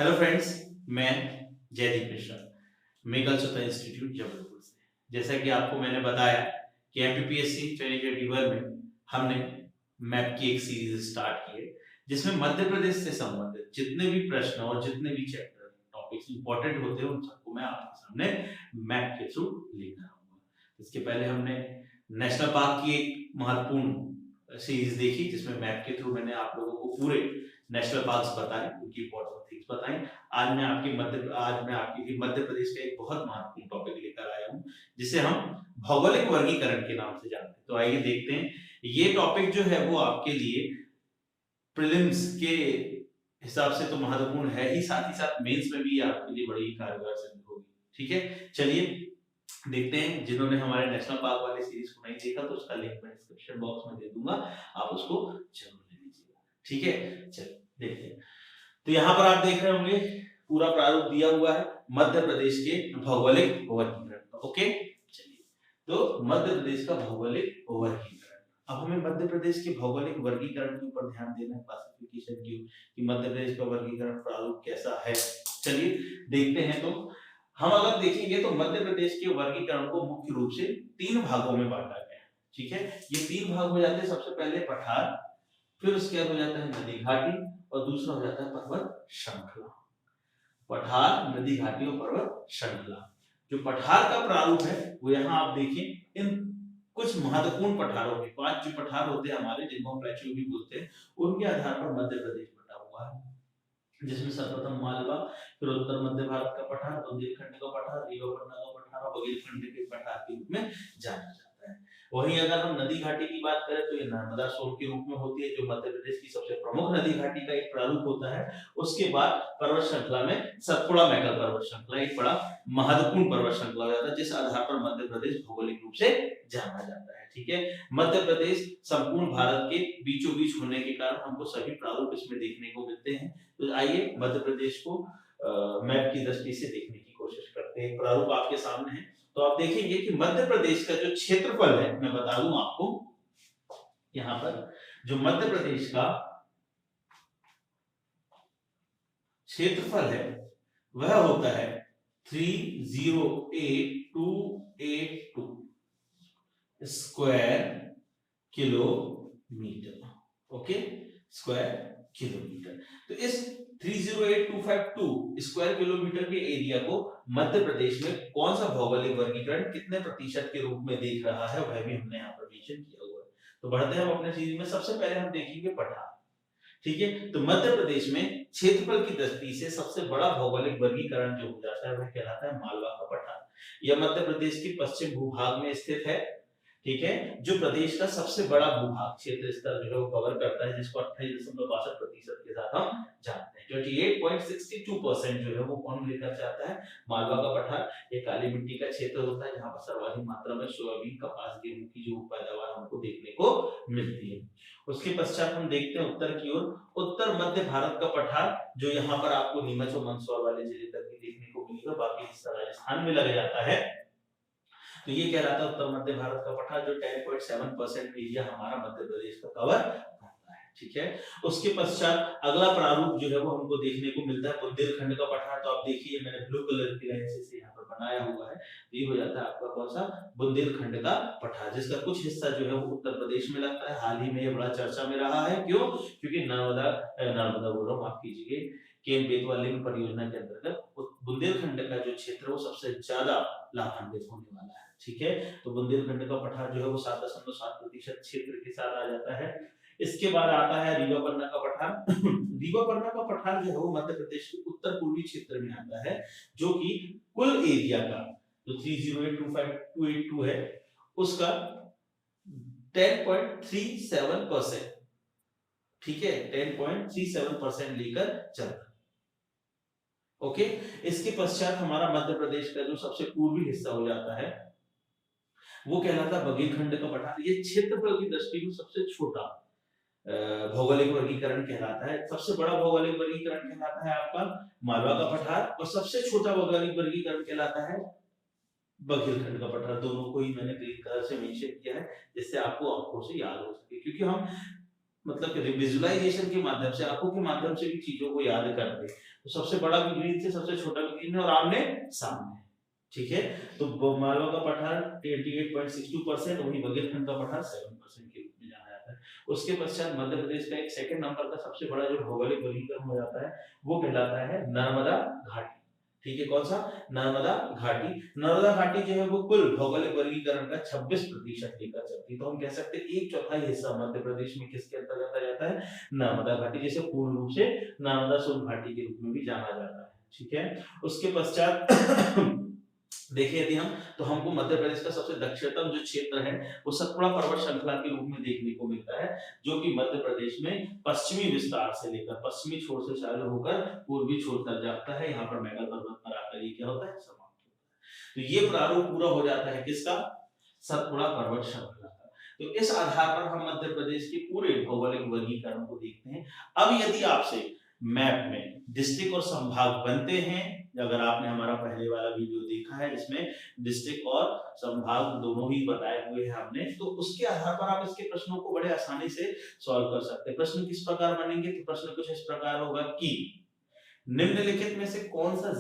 Hello friends, मैं जयदीप मिश्रा, मेघल चौथा institute Jabalpur से। जैसा कि आपको मैंने बताया कि एमपीपीएससी 2021 में हमने मैप की एक सीरीज स्टार्ट की है, जिसमें मध्य प्रदेश से संबंधित जितने भी प्रश्न और जितने भी चैप्टर टॉपिक्स इंपॉर्टेंट होते हैं उन सबको मैं आपके सामने मैप के थ्रू लेकर आऊंगा। इसके पहले हमने नेशनल पार्क की एक महत्वपूर्ण सीरीज देखी, जिसमें मैप के थ्रू मैंने आप लोगों को पूरे नेशनल पार्क्स बताए, उनकी इंपॉर्टेंट थिंग्स बताई। आज मैं आपके लिए मध्य प्रदेश का एक बहुत महत्वपूर्ण टॉपिक लेकर आया हूं, जिसे हम भौगोलिक वर्गीकरण के नाम से जानते हैं। तो आइए देखते हैं, ये टॉपिक जो है वो आपके लिए प्रीलिम्स के हिसाब से तो महत्वपूर्ण है ही, साथ ही साथ मेंस में भी आपके लिए बड़ी कारगर सिद्ध होगी। ठीक है, चलिए देखते हैं। जिन्होंने हमारे नेशनल पार्क वाले सीरीज को नहीं देखा तो उसका लिंक मैं डिस्क्रिप्शन बॉक्स में दे दूंगा, आप उसको जरूर ले लीजिएगा। ठीक है, चलिए देखते हैं। तो यहाँ पर आप देख रहे होंगे पूरा प्रारूप दिया हुआ है मध्य प्रदेश के भौगोलिक वर्गीकरण। ओके, चलिए, तो मध्य प्रदेश का भौगोलिक वर्गीकरण। अब हमें मध्य प्रदेश के भौगोलिक वर्गीकरण के ऊपर ध्यान देना है, क्लासिफिकेशन की, कि मध्य प्रदेश का वर्गीकरण प्रारूप कैसा है। चलिए देखते हैं। तो हम अगर देखेंगे तो मध्य प्रदेश के वर्गीकरण को मुख्य रूप से 3 भागों में बांटा गया है। ठीक है, ये 3 भाग हो जाते हैं। सबसे पहले पठार, फिर उसके बाद हो जाता है नदी घाटी, और दूसरा हो जाता है पर्वत श्रृंखला। पठार, नदी घाटी और पर्वत श्रृंखला। जो पठार का प्रारूप है वो यहाँ आप देखिए, इन कुछ महत्वपूर्ण पठारों के 5 जो पठार होते हैं हमारे, जिनको हम प्लेटू भी बोलते हैं, उनके आधार पर मध्य प्रदेश बटा हुआ है, जिसमें सर्वप्रथम मालवा, फिर उत्तर मध्य भारत का पठार, बुंदेलखंड का पठार, रीवा पन्ना का पठार और बघेलखंड के पठार के रूप में जाना जाता है। वहीं अगर हम नदी घाटी की बात करें तो ये नर्मदा सोन के रूप में होती है, जो मध्य प्रदेश की सबसे प्रमुख नदी घाटी का एक प्रारूप होता है। उसके बाद पर्वत श्रृंखला में सतपुड़ा मैकल पर्वत श्रृंखला एक बड़ा महत्वपूर्ण पर्वत श्रृंखला हो जाता है, जिस आधार पर मध्य प्रदेश भौगोलिक रूप से जाना जाता है। ठीक है, मध्य प्रदेश संपूर्ण भारत के बीचों बीच होने के कारण हमको सभी प्रारूप इसमें देखने को मिलते हैं। तो आइए मध्य प्रदेश को मैप की दृष्टि से देखने की कोशिश करते हैं। प्रारूप आपके सामने है, तो आप देखेंगे कि मध्य प्रदेश का जो क्षेत्रफल है, मैं बता दूं आपको, यहां पर जो मध्य प्रदेश का क्षेत्रफल है वह होता है 308282 square kilometre. Okay, square kilometre. तो इस 308252 स्क्वायर किलोमीटर के एरिया को मध्य प्रदेश में कौन सा भौगोलिक वर्गीकरण कितने प्रतिशत के रूप में देख रहा है, वह भी हमने यहाँ पर मेंशन किया हुआ है। तो बढ़ते हैं हम अपने सीरीज में। सबसे पहले हम देखेंगे पठार। ठीक है, तो मध्य प्रदेश में क्षेत्रफल की दृष्टि से सबसे बड़ा भौगोलिक वर्गीकरण जो हो जाता है वह कहलाता है मालवा का पठार। यह मध्य प्रदेश के पश्चिम भूभाग में स्थित है। ठीक है, जो प्रदेश का सबसे बड़ा भूभाग क्षेत्र स्तर जो है वो कवर करता है, जिसको 28.62% के साथ हम जानते हैं। 28.62% जो है वो कौन लेकर जाता है, मालवा का पठार। ये काली मिट्टी का क्षेत्र होता है, जहां पर सर्वाधिक मात्रा में सोयाबीन, कपास, गेहूं की जो पैदावार हमको देखने को मिलती है। उसके पश्चात हम देखते हैं उत्तर की ओर, उत्तर मध्य भारत का पठार, जो यहाँ पर आपको नीमच और मंदसौर वाले जिले तक भी देखने को मिलेगा, बाकी हिस्सा राजस्थान में लग जाता है। तो ये कह रहा था उत्तर मध्य भारत का पठार, जो 10.7% एरिया हमारा मध्य प्रदेश का कवर करता है। ठीक है, उसके पश्चात अगला प्रारूप जो है वो हमको देखने को मिलता है बुंदेलखंड का पठार। तो आप देखिए मैंने ब्लू कलर की लाइन से यहाँ पर बनाया हुआ है, ये हो जाता है आपका कौन सा, बुंदेलखंड का पठार, जिसका कुछ हिस्सा जो है वो उत्तर प्रदेश में लगता है। हाल ही में ये बड़ा चर्चा में रहा है, क्यों? क्योंकि नर्मदा बोल रहा हूँ, माफ कीजिए, केन बेतवा लिंक परियोजना के अंतर्गत बुंदेलखंड का जो क्षेत्र है वो सबसे ज्यादा लाभान्वित होने वाला है। ठीक है, तो बुंदेलखंड का पठार जो है वो 7.7% क्षेत्र के साथ आ जाता है। इसके बाद आता है रीवा पन्ना का पठार। रीवा पन्ना का पठार जो है वो मध्य प्रदेश के उत्तर पूर्वी क्षेत्र में आता है, जो कि कुल एरिया का जो 30825282 है उसका 10.37%, ठीक है, 10.37% लेकर चलता है। ओके, इसके पश्चात हमारा मध्य प्रदेश का जो सबसे पूर्वी हिस्सा हो जाता है वो कहलाता है बघेलखंड का पठार। ये क्षेत्रफल की दृष्टि में सबसे छोटा भौगोलिक वर्गीकरण कहलाता है। सबसे बड़ा भौगोलिक वर्गीकरण कहलाता है आपका मालवा का पठार, और सबसे छोटा भौगोलिक वर्गीकरण कहलाता है बघेलखंड का पठार। दोनों को ही मैंने ग्रीन कलर से मेंशन किया है, जिससे आपको आंखों से याद हो सके, क्योंकि हम मतलब कि विजुअलाइजेशन के माध्यम से, आंखों के माध्यम से भी चीजों को याद कर दे। तो सबसे बड़ा भी ग्रीन से सबसे छोटा भी ग्रीन है और आमने सामने, ठीक है। तो मालवा का पठार 88.62%, वही बघेलखंड का पठार 7% के रूप में जाना जाता है। उसके पश्चात मध्य प्रदेश का एक सेकंड नंबर का सबसे बड़ा जो भौगोलिक वर्गीकरण हो जाता है वो कहलाता है नर्मदा घाटी, ठीक है। कौन सा? नर्मदा घाटी। नर्मदा घाटी जो है वो कुल भौगोलिक वर्गीकरण का 26% लेकर चलती है। तो हम कह सकते हैं एक चौथाई हिस्सा मध्य प्रदेश में किसके अंतर्गत आ जाता है? नर्मदा घाटी, जिसे पूर्ण रूप से नर्मदा सोन घाटी के रूप में भी जाना जाता है, ठीक है। उसके पश्चात देखिए यदि हम, तो हमको मध्य प्रदेश का सबसे दक्षिणतम जो क्षेत्र है वो सतपुड़ा पर्वत श्रृंखला के रूप में देखने को मिलता है, जो कि मध्य प्रदेश में पश्चिमी विस्तार से लेकर पश्चिमी छोर से चालू होकर पूर्वी छोर तक जाता है। यहाँ पर मैगल पर्वत पर आकर ये क्या होता है? समाप्त होता है। तो ये प्रारूप पूरा हो जाता है किसका? सतपुड़ा पर्वत श्रृंखला का। तो इस आधार पर हम मध्य प्रदेश के पूरे भौगोलिक वर्गीकरण को देखते हैं। अब यदि आपसे मैप में डिस्ट्रिक्ट और संभाग बनते हैं, अगर आपने हमारा पहले वाला वीडियो देखा है इसमें डिस्ट्रिक्ट और संभाग दोनों ही बताए हुए हैं हमने, तो उसके आधार पर आप इसके प्रश्नों को बड़े आसानी से सॉल्व कर सकते हैं। प्रश्न किस प्रकार बनेंगे? तो प्रश्न कुछ इस प्रकार होगा कि निम्नलिखित में से कौन सा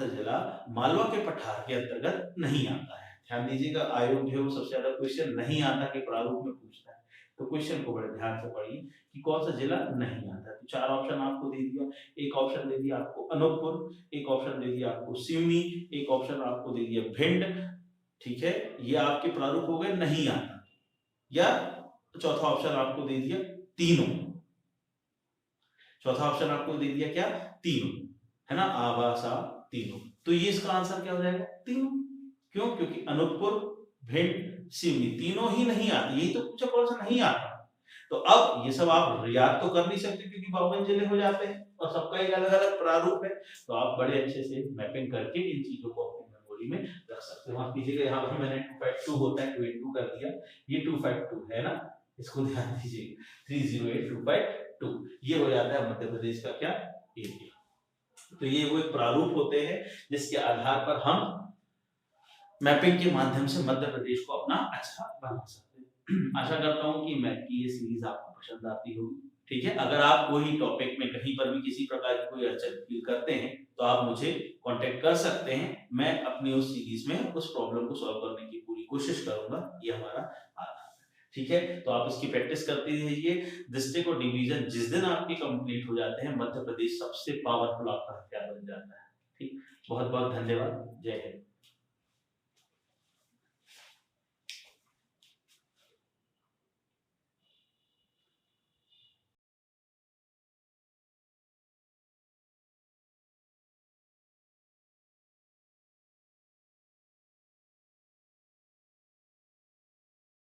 जिला मालवा के पठार के अंतर्गत नहीं आता है? ध्यान दीजिएगा, आयोग जो है वो सबसे ज्यादा क्वेश्चन नहीं आता के प्रारूप में पूछता है, तो क्वेश्चन को बड़े ध्यान से पढ़िए कि कौन सा जिला नहीं आता है। तो चार ऑप्शन आपको दे दिया, एक ऑप्शन दे दिया आपको अनूपपुर, एक ऑप्शन दे दिया आपको सिवनी, एक ऑप्शन आपको दे दिया भिंड, ठीक है। ये आपके प्रारूप हो गए नहीं आता। या चौथा ऑप्शन आपको दे दिया तीनों, चौथा ऑप्शन आपको दे दिया क्या? तीनों, है ना, आवासा तीनों। तो ये इसका आंसर क्या हो जाएगा? तीनों। क्यों? क्योंकि अनूपपुर, भिंड, सिवनी तीनों ही नहीं आती, यही तो पूछा कौन सा नहीं आता। तो अब ये सब आप याद तो कर नहीं सकते क्योंकि 52 जिले हो जाते हैं और सबका एक अलग अलग प्रारूप है। तो आप बड़े अच्छे से मैपिंग करके इन चीजों को अपनी मेमोरी में रख सकते हो। आप कीजिएगा, यहाँ पर मैंने 252 होता है 282 कर दिया, ये 252 है ना, इसको ध्यान दीजिएगा 308252, ये हो जाता है मध्य प्रदेश का क्या? एरिया। तो ये वो एक प्रारूप होते हैं जिसके आधार पर हम मैपिंग के माध्यम से मध्य प्रदेश को अपना अच्छा बना सकते हैं। आशा करता हूं कि मैप की ये सीरीज आपको पसंद आती होगी, ठीक है। अगर आप कोई टॉपिक में कहीं पर भी किसी प्रकार की कोई अड़चन फील करते हैं तो आप मुझे कांटेक्ट कर सकते हैं। मैं अपनी उस सीरीज में उस प्रॉब्लम को सॉल्व करने की पूरी कोशिश करूंगा, ये हमारा आधार है, ठीक है। तो आप इसकी प्रैक्टिस करते रहिए। डिस्ट्रिक्ट और डिवीजन जिस दिन आपके कंप्लीट हो जाते हैं, मध्य प्रदेश सबसे पावरफुल आपका हथियार बन जाता है, ठीक। बहुत बहुत धन्यवाद। जय हिंद।